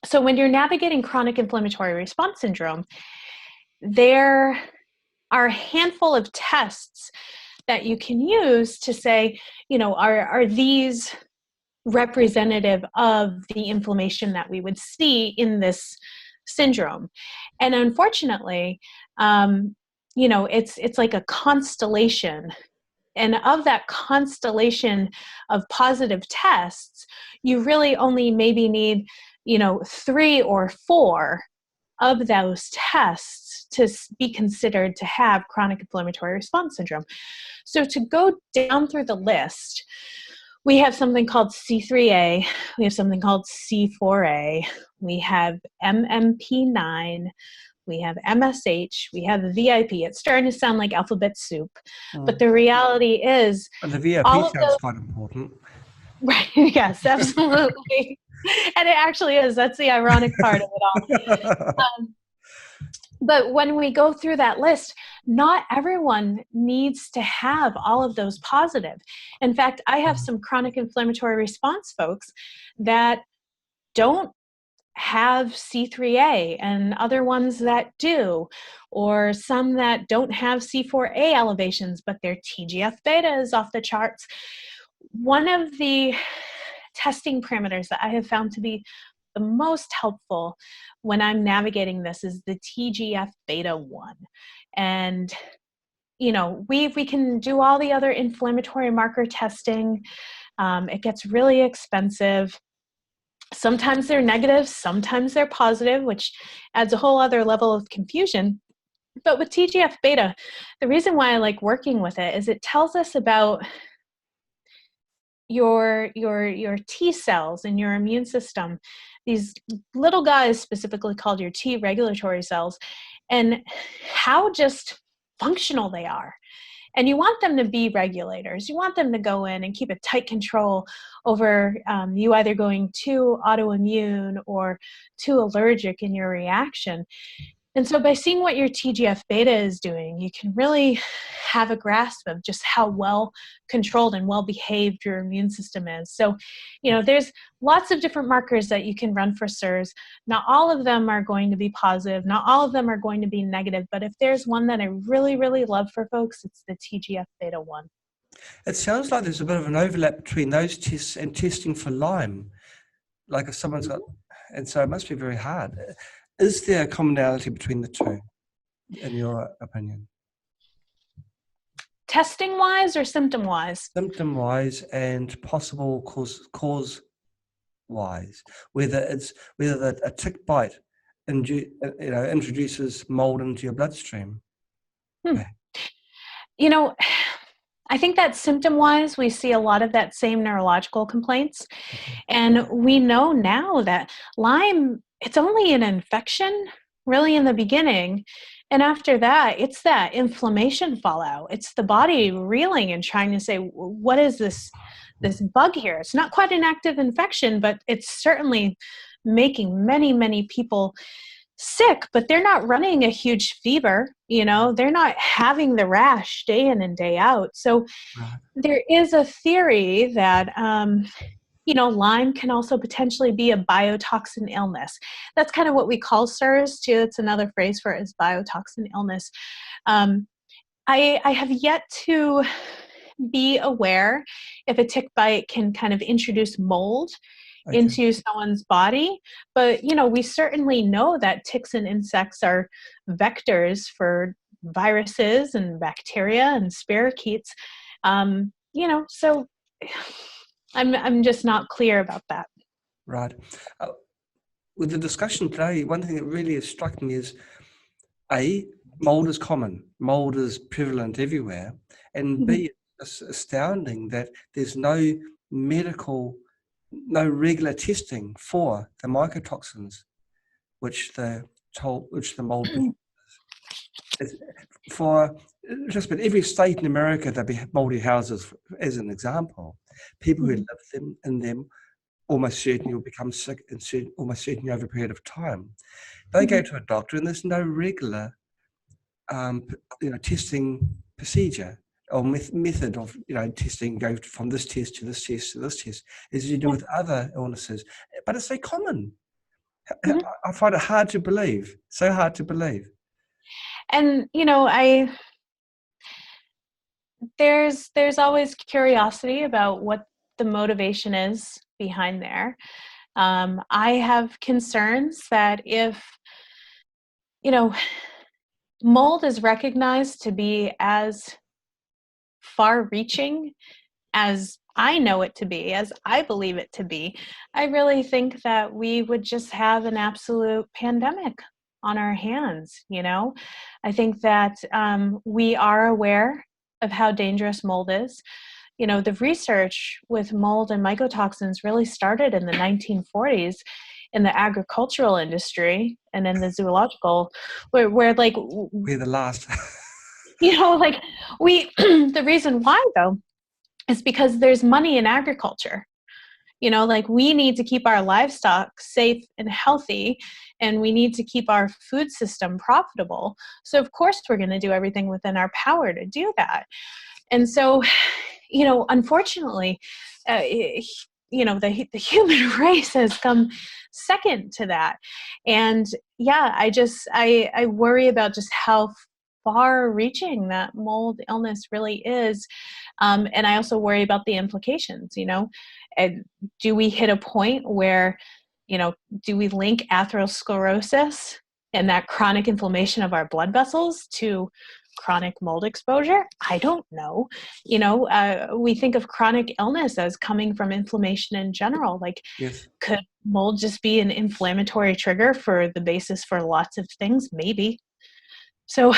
So when you're navigating chronic inflammatory response syndrome, there are a handful of tests that you can use to say, are these representative of the inflammation that we would see in this syndrome? And unfortunately, it's like a constellation. And of that constellation of positive tests, you really only maybe need, 3 or 4 of those tests to be considered to have chronic inflammatory response syndrome. So to go down through the list, we have something called C3A, we have something called C4A, we have MMP9, we have MSH, we have VIP. It's starting to sound like alphabet soup, but the reality is And the VIP all of sounds those, quite important. right, yes, absolutely. And it actually is. That's the ironic part of it all. But when we go through that list, not everyone needs to have all of those positive. In fact, I have some chronic inflammatory response folks that don't have C3A and other ones that do, or some that don't have C4A elevations, but their TGF-beta is off the charts. One of the testing parameters that I have found to be the most helpful when I'm navigating this is the TGF-beta 1. And we can do all the other inflammatory marker testing. It gets really expensive. Sometimes they're negative, sometimes they're positive, which adds a whole other level of confusion. But with TGF-beta, the reason why I like working with it is it tells us about your T cells in your immune system, these little guys specifically called your T regulatory cells, and how just functional they are. And you want them to be regulators. You want them to go in and keep a tight control over you either going too autoimmune or too allergic in your reaction. And so by seeing what your TGF-beta is doing, you can really have a grasp of just how well controlled and well behaved your immune system is. So, there's lots of different markers that you can run for CIRS. Not all of them are going to be positive. Not all of them are going to be negative. But if there's one that I really, really love for folks, it's the TGF-beta 1. It sounds like there's a bit of an overlap between those tests and testing for Lyme. Like if someone's got, and so it must be very hard. Is there a commonality between the two, in your opinion? Testing-wise or symptom-wise? Symptom-wise and possible cause-wise. Whether a tick bite introduces mold into your bloodstream. Hmm. I think that symptom-wise, we see a lot of that same neurological complaints. Okay. And we know now that Lyme, it's only an infection really in the beginning. And after that, it's that inflammation fallout. It's the body reeling and trying to say, what is this bug here? It's not quite an active infection, but it's certainly making many, many people sick, but they're not running a huge fever, they're not having the rash day in and day out. So Right. there is a theory that Lyme can also potentially be a biotoxin illness. That's kind of what we call CIRS too. It's another phrase for it, is biotoxin illness. um, I have yet to be aware if a tick bite can kind of introduce mold Okay. into someone's body. But, we certainly know that ticks and insects are vectors for viruses and bacteria and spirochetes. So I'm just not clear about that. Right. Uh, with the discussion today, one thing that really has struck me is mold is common, mold is prevalent everywhere, and Mhm. B, it's astounding that there's no regular testing for the mycotoxins which the mold produces. For just about every state in America, there'll be moldy houses, as an example. People who live in them almost certainly will become sick, and almost certainly over a period of time. They go to a doctor, and there's no regular testing procedure or method of testing. Go from this test to this test to this test, as you do with other illnesses. But it's so common. Mhm. I find it hard to believe. So hard to believe. And there's always curiosity about what the motivation is behind there. I have concerns that if mold is recognized to be as far-reaching as I know it to be, as I believe it to be, I really think that we would just have an absolute pandemic on our hands. I think that we are aware of how dangerous mold is. The research with mold and mycotoxins really started in the 1940s in the agricultural industry and in the zoological, where like, We're the last. like the reason why though is because there's money in agriculture. Like we need to keep our livestock safe and healthy, and we need to keep our food system profitable. So of course we're going to do everything within our power to do that. And so, unfortunately, the human race has come second to that. And yeah, I worry about just how far reaching that mold illness really is. And I also worry about the implications, and do we hit a point where, do we link atherosclerosis and that chronic inflammation of our blood vessels to chronic mold exposure? I don't know. We think of chronic illness as coming from inflammation in general. Like, Yes. could mold just be an inflammatory trigger for the basis for lots of things? Maybe. So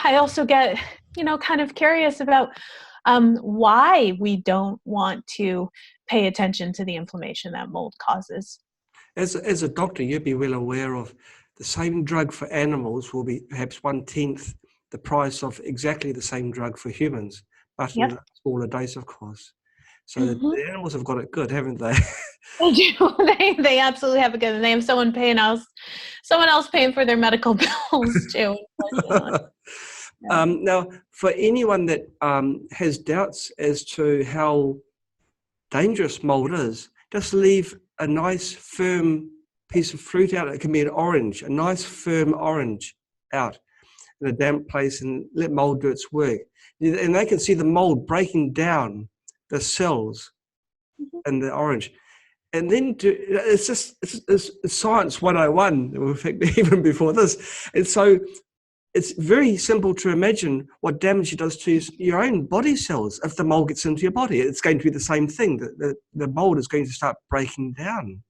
I also get, kind of curious about why we don't want to pay attention to the inflammation that mold causes. As a doctor, you'd be well aware of the same drug for animals will be perhaps 1/10 the price of exactly the same drug for humans, but in Yep. a smaller dose, of course. So Mm-hmm. the animals have got it good, haven't they? They do. They absolutely have a good. And they have someone else paying for their medical bills too. Unfortunately. Yeah. Now, for anyone that has doubts as to how dangerous mold is, just leave a nice firm piece of fruit out. It can be an orange, a nice firm orange out in a damp place, and let mold do its work. And they can see the mold breaking down the cells Mhm. in the orange. And then it's science 101, in fact, even before this. And so it's very simple to imagine what damage it does to your own body cells. If the mold gets into your body, it's going to be the same thing. The mold is going to start breaking down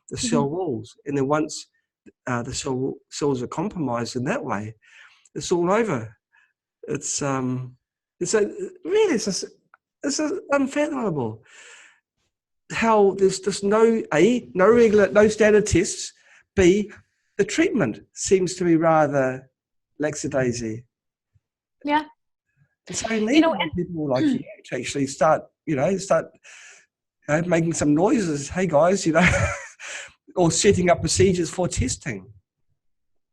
the cell walls. And then once the cells are compromised in that way, it's all over. It's So really, it's unfathomable how there's just no standard tests. B, the treatment seems to be rather lackadaisy. Yeah. And so you You need know, more people like you to actually start making some noises. Hey guys, or setting up procedures for testing.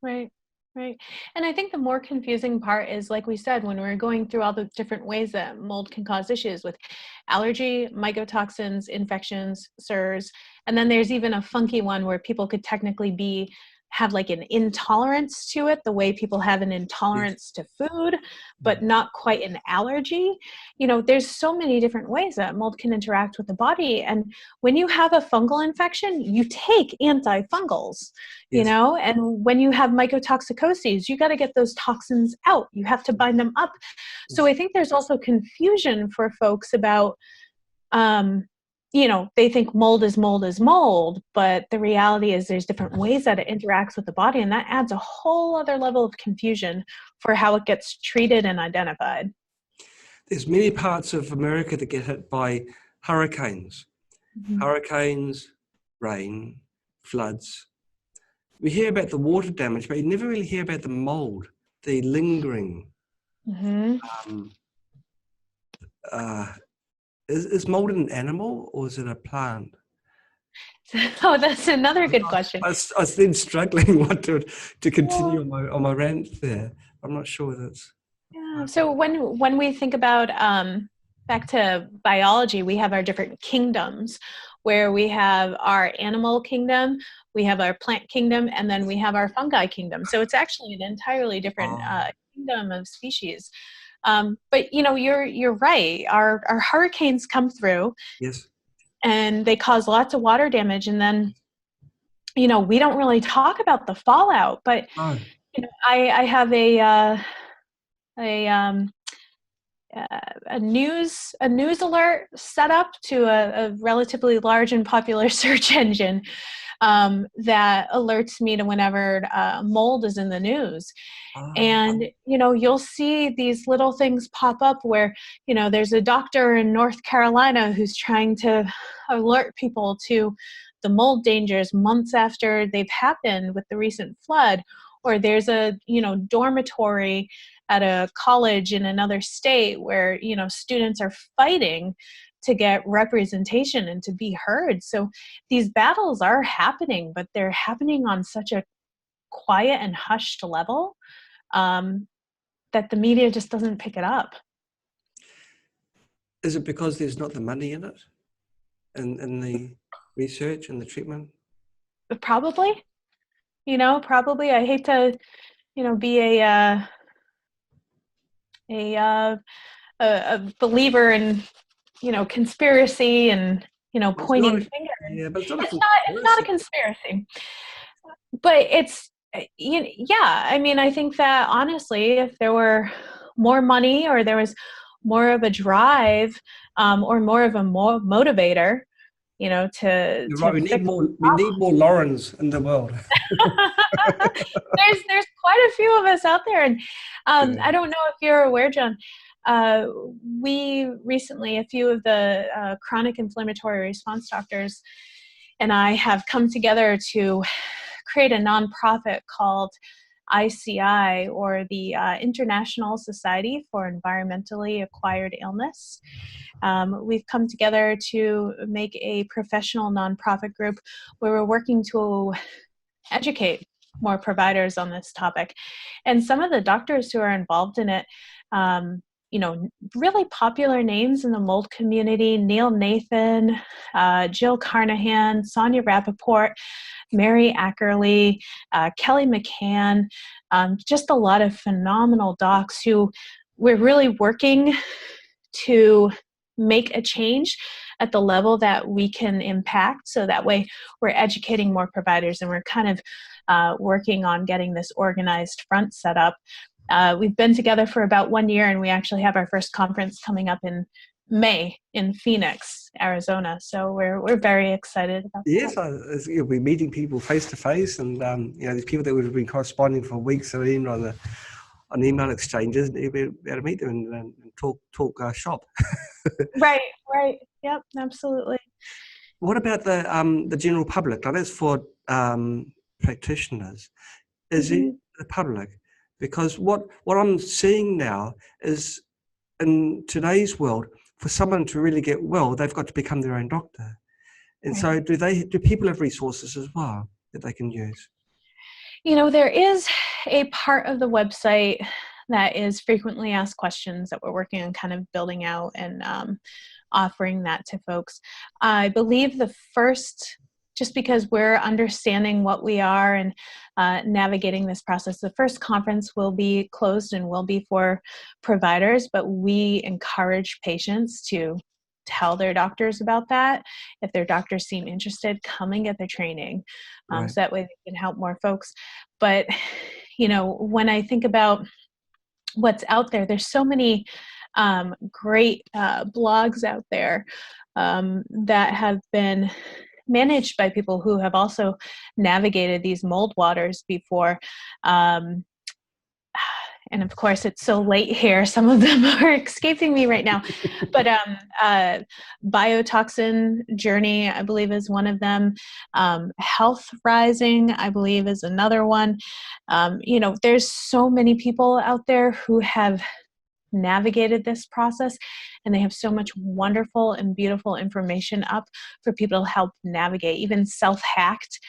right. Right. And I think the more confusing part is, like we said, when we're going through all the different ways that mold can cause issues with allergy, mycotoxins, infections, CIRS, and then there's even a funky one where people could technically have like an intolerance to it, the way people have an intolerance to food, but not quite an allergy. You know, there's so many different ways that mold can interact with the body. And when you have a fungal infection, you take antifungals. You Yes. know, and when you have mycotoxicoses, you got to get those toxins out. You have to bind them up. So I think there's also confusion for folks about, they think mold is mold, but the reality is there's different ways that it interacts with the body, and that adds a whole other level of confusion for how it gets treated and identified. There's many parts of America that get hit by hurricanes. Mm-hmm. Hurricanes, rain, floods. We hear about the water damage, but you never really hear about the mold, the lingering. Mm-hmm. Is mold an animal or is it a plant? Oh, that's another good question. I was then struggling what to continue on my rant there. I'm not sure that's... Yeah. So when we think about back to biology, we have our different kingdoms, where we have our animal kingdom, we have our plant kingdom, and then we have our fungi kingdom. So it's actually an entirely different kingdom of species. But you're right. Our hurricanes come through, Yes, and they cause lots of water damage, and then we don't really talk about the fallout. But I have a news alert set up to a relatively large and popular search engine that alerts me to whenever mold is in the news. And you'll see these little things pop up where there's a doctor in North Carolina who's trying to alert people to the mold dangers months after they've happened with the recent flood. Or there's a dormitory at a college in another state where students are fighting to get representation and to be heard. So these battles are happening, but they're happening on such a quiet and hushed level that the media just doesn't pick it up. Is it because there's not the money in it, in the research and the treatment? Probably. Probably. I hate to be a believer in conspiracy and pointing fingers. Yeah, but it's not a conspiracy. But it's I mean, I think that honestly, if there were more money, or there was more of a drive, or more of a motivator, to You're right. We fix need more Laurens in the world. there's quite a few of us out there, and I don't know if you're aware, John. We recently, a few of the chronic inflammatory response doctors and I have come together to create a nonprofit called ICI, or the International Society for Environmentally Acquired Illness. We've come together to make a professional nonprofit group where we're working to educate more providers on this topic. And some of the doctors who are involved in it, really popular names in the mold community: Neil Nathan, Jill Carnahan, Sonia Rappaport, Mary Ackerley, Kelly McCann, just a lot of phenomenal docs who we're really working to make a change at the level that we can impact. So that way we're educating more providers, and we're kind of working on getting this organized front set up. We've been together for about 1 year, and we actually have our first conference coming up in May in Phoenix, Arizona. So we're very excited about that. Yes, you'll be meeting people face to face, and these people that we've been corresponding for weeks are in on email exchanges, and you'll be able to meet them and talk shop. Right. Yep, absolutely. What about the general public? Like that's for practitioners. Is it the public? Because what I'm seeing now is in today's world, for someone to really get well, they've got to become their own doctor. And so do people have resources as well that they can use? There is a part of the website that is frequently asked questions that we're working on kind of building out and offering that to folks. I believe the first, just because we're understanding what we are and navigating this process, the first conference will be closed and will be for providers, but we encourage patients to tell their doctors about that. If their doctors seem interested, come and get their training. So that way they can help more folks. But, when I think about what's out there, there's so many great blogs out there that have been managed by people who have also navigated these mold waters before. And of course, it's so late here. Some of them are escaping me right now. But Biotoxin Journey, I believe, is one of them. Health Rising, I believe, is another one. There's so many people out there who have navigated this process, and they have so much wonderful and beautiful information up for people to help navigate. Even Self-Hacked,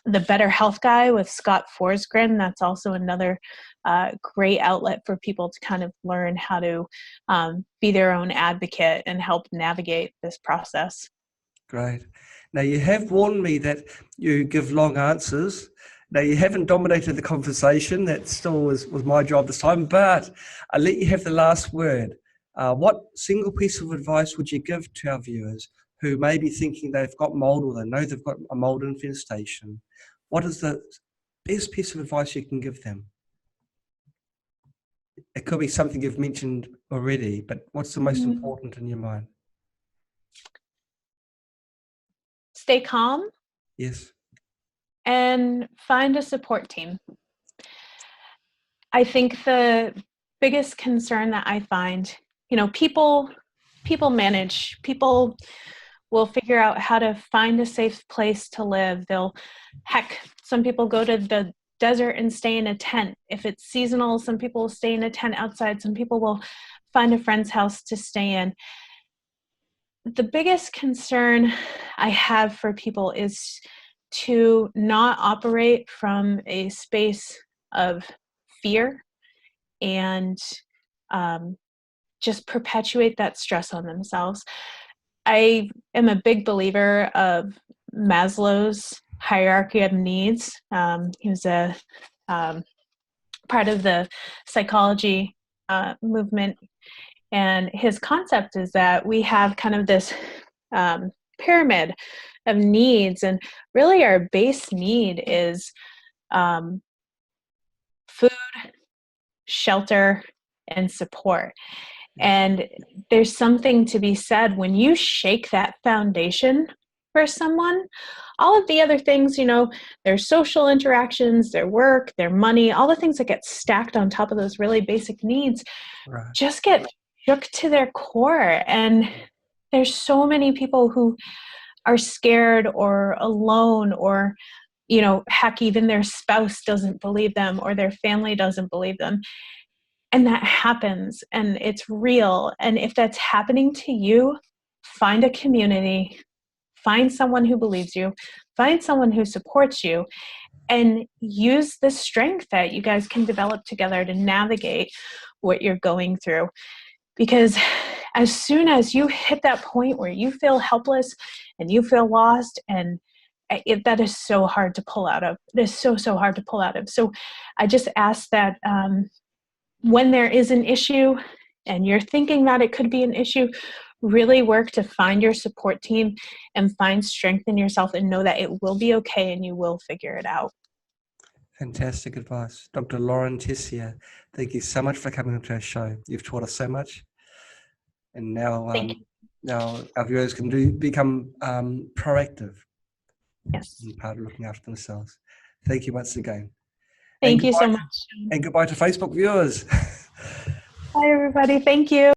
the Better Health Guy with Scott Forsgren, that's also another great outlet for people to kind of learn how to be their own advocate and help navigate this process. Great. Now, you have warned me that you give long answers. Now, you haven't dominated the conversation. That still was my job this time, but I'll let you have the last word. What single piece of advice would you give to our viewers who may be thinking they've got mold or they know they've got a mold infestation? What is the best piece of advice you can give them? It could be something you've mentioned already, but what's the most important in your mind? Stay calm. Yes. And find a support team. I think the biggest concern that I find, people manage, people will figure out how to find a safe place to live. Some people go to the desert and stay in a tent. If it's seasonal, some people will stay in a tent outside. Some people will find a friend's house to stay in. The biggest concern I have for people is to not operate from a space of fear and just perpetuate that stress on themselves. I am a big believer of Maslow's hierarchy of needs. He was a part of the psychology movement, and his concept is that we have kind of this pyramid of needs, and really our base need is food, shelter, and support. And there's something to be said when you shake that foundation for someone, all of the other things, their social interactions, their work, their money, all the things that get stacked on top of those really basic needs just get shook to their core. And there's so many people who are scared or alone, or heck, even their spouse doesn't believe them or their family doesn't believe them. And that happens, and it's real. And if that's happening to you, find a community, find someone who believes you, find someone who supports you, and use the strength that you guys can develop together to navigate what you're going through. Because as soon as you hit that point where you feel helpless and you feel lost, and that is so hard to pull out of. It is so hard to pull out of. So I just ask that when there is an issue and you're thinking that it could be an issue, really work to find your support team and find strength in yourself and know that it will be okay and you will figure it out. Fantastic advice. Dr. Lauren Tessier, thank you so much for coming onto our show. You've taught us so much. And now our viewers can become proactive. Yes. In part of looking after themselves. Thank you once again. Thank you so much. And goodbye to Facebook viewers. Bye, everybody. Thank you.